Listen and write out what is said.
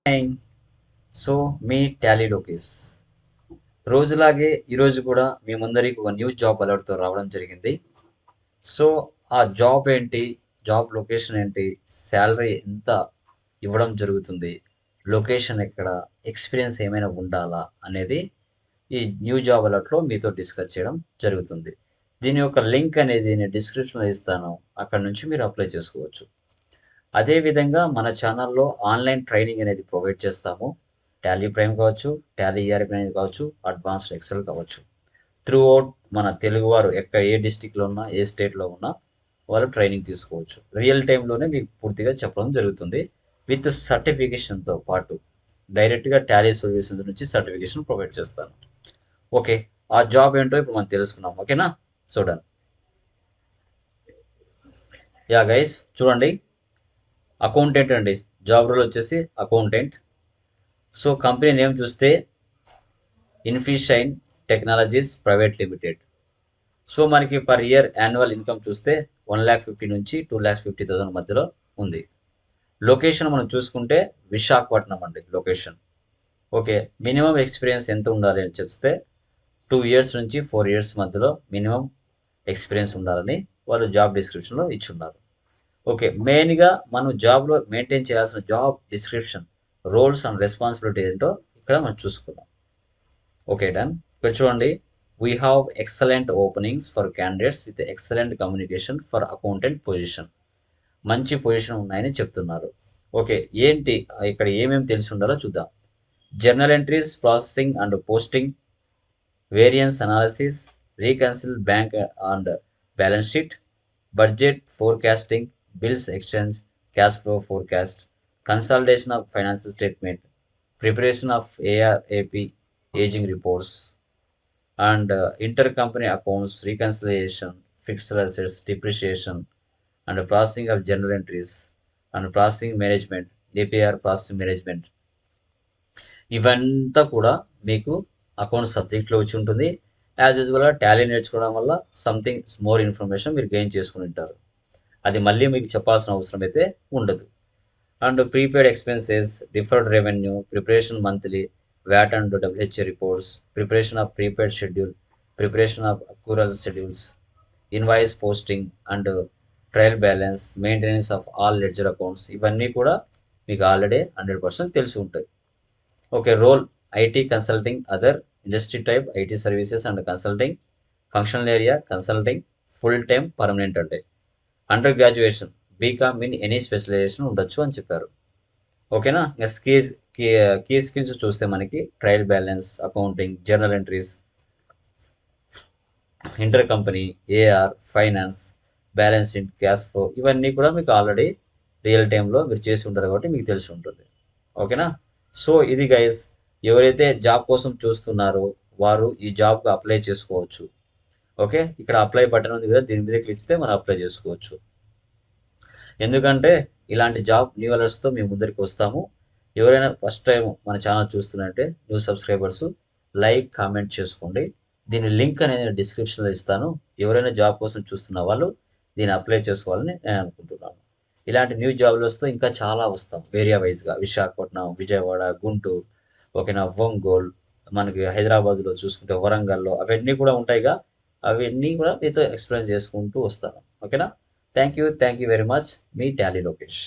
Hi. So మీ Tally Lokesh రోజులాగే ఈరోజు కూడా మీ ముందరికి ఒక న్యూ జాబ్ అలర్ట్తో రావడం జరిగింది. సో ఆ జాబ్ ఏంటి, జాబ్ లొకేషన్ ఏంటి, శాలరీ ఎంత ఇవ్వడం జరుగుతుంది, లొకేషన్ ఎక్కడ, ఎక్స్పీరియన్స్ ఏమైనా ఉండాలా అనేది ఈ న్యూ జాబ్ అలర్ట్లో మీతో డిస్కస్ చేయడం జరుగుతుంది. దీని యొక్క లింక్ అనేది నేను డిస్క్రిప్షన్లో ఇస్తాను, అక్కడ నుంచి మీరు అప్లై చేసుకోవచ్చు. అదేవిధంగా మన ఛానల్లో ఆన్లైన్ ట్రైనింగ్ అనేది ప్రొవైడ్ చేస్తాము. టాలీ ప్రైమ్ కావచ్చు, టాలీ ఈఆర్పి అనేది కావచ్చు, అడ్వాన్స్డ్ ఎక్సెల్ కావచ్చు. త్రూ అవుట్ మన తెలుగువారు ఏ డిస్టిక్లో ఉన్నా, ఏ స్టేట్లో ఉన్నా వాళ్ళు ట్రైనింగ్ తీసుకోవచ్చు. రియల్ టైంలోనే మీకు పూర్తిగా చెప్పడం జరుగుతుంది. విత్ సర్టిఫికేషన్తో పాటు డైరెక్ట్గా టాలీ సొల్యూషన్స్ నుంచి సర్టిఫికేషన్ ప్రొవైడ్ చేస్తాను. ఓకే, ఆ జాబ్ ఏంటో ఇప్పుడు మనం తెలుసుకున్నాం. ఓకేనా, చూడండి. యా గైస్, చూడండి. అకౌంటెంట్ అండి, జాబ్ రోల్ వచ్చేసి అకౌంటెంట్. సో కంపెనీ నేమ్ చూస్తే ఇన్ఫిషైన్ టెక్నాలజీస్ ప్రైవేట్ లిమిటెడ్. సో మనకి పర్ ఇయర్ యాన్యువల్ ఇన్కమ్ చూస్తే 1,50,000 నుంచి 2,50,000 మధ్యలో ఉంది. లొకేషన్ మనం చూసుకుంటే విశాఖపట్నం అండి లొకేషన్. ఓకే, మినిమం ఎక్స్పీరియన్స్ ఎంత ఉండాలి అని చెప్తే 2 ఇయర్స్ నుంచి 4 ఇయర్స్ మధ్యలో మినిమం ఎక్స్పీరియన్స్ ఉండాలని వాళ్ళు జాబ్ డిస్క్రిప్షన్లో ఇచ్చున్నారు. ఓకే, మెయిన్గా మనం జాబ్లో మెయింటైన్ చేయాల్సిన job description, roles and responsibility ఏంటో ఇక్కడ మనం చూసుకుందాం. Okay, done. ఇక్కడ చూడండి, we have excellent openings for candidates with excellent communication for accountant position. మంచి పొజిషన్ ఉన్నాయని చెప్తున్నారు. ఓకే, ఏంటి ఇక్కడ ఏమేమి తెలిసి ఉండాలో చూద్దాం. Journal entries processing and posting, variance analysis, reconcile bank and balance sheet, budget forecasting, bills exchange, cash flow forecast, consolidation of financial statement, preparation of AR AP ageing reports, and ఇంటర్-company accounts, reconciliation, fixed assets, depreciation, and processing of journal entries, and processing management, APR processing management. ఇవంతా కూడా మీకు account సబ్జెక్ట్లో వచ్చి ఉంటుంది. As యూజువల్గా Tally నేర్చుకోవడం వల్ల something more information మీరు గెయిన్ చేసుకుని ఉంటారు. అది మళ్ళీ మీకు చెప్పాల్సిన అవసరం అయితే ఉండదు. And prepaid expenses, deferred revenue, preparation monthly, VAT and WHA reports, preparation of prepaid schedule, preparation of accrual schedules, invoice posting and trial balance, maintenance of all ledger accounts. ఇవన్నీ కూడా మీకు ఆల్రెడీ 100% తెలిసి ఉంటాయి. Okay, role IT consulting, other industry type IT services and consulting, functional area consulting, full time permanent అంటే under graduation B Com in any specialization ఉండొచ్చు అని చెప్పారు. ఓకేనా, ఇంకా కీ స్కిల్స్ చూస్తే మనకి trial balance, accounting, journal entries, inter company, AR, finance, balance sheet, cash flow, ఇవన్నీ కూడా మీకు ఆల్రెడీ రియల్ టైంలో మీరు చేసి ఉంటారు కాబట్టి మీకు తెలిసి ఉంటుంది. ఓకేనా, సో ఇది గైస్, ఎవరైతే జాబ్ కోసం చూస్తున్నారో వారు ఈ జాబ్కి అప్లై చేసుకోవచ్చు. ఓకే, ఇక్కడ అప్లై బటన్ ఉంది కదా, దీని మీద క్లిక్ చేస్తే మనం అప్లై చేసుకోవచ్చు. ఎందుకంటే ఇలాంటి జాబ్ న్యూ అలర్ట్స్తో మేము ముందరికి వస్తాము. ఎవరైనా ఫస్ట్ టైం మన ఛానల్ చూస్తున్నట్టే న్యూ సబ్స్క్రైబర్స్ లైక్ కామెంట్ చేసుకోండి. దీని లింక్ అనేది డిస్క్రిప్షన్లో ఇస్తాను. ఎవరైనా జాబ్ కోసం చూస్తున్న వాళ్ళు దీన్ని అప్లై చేసుకోవాలని నేను అనుకుంటున్నాను. ఇలాంటి న్యూ జాబ్లతో ఇంకా చాలా వస్తాం ఏరియా వైజ్గా. విశాఖపట్నం, విజయవాడ, గుంటూరు, ఓకేనా, ఒంగోలు, మనకి హైదరాబాద్లో చూసుకుంటే వరంగల్లో, అవన్నీ కూడా ఉంటాయిగా. అవన్నీ కూడా మీతో ఎక్స్ప్లెయిన్ చేసుకుంటూ వస్తాను. ఓకేనా, thank you very much. Me Tally Lokesh.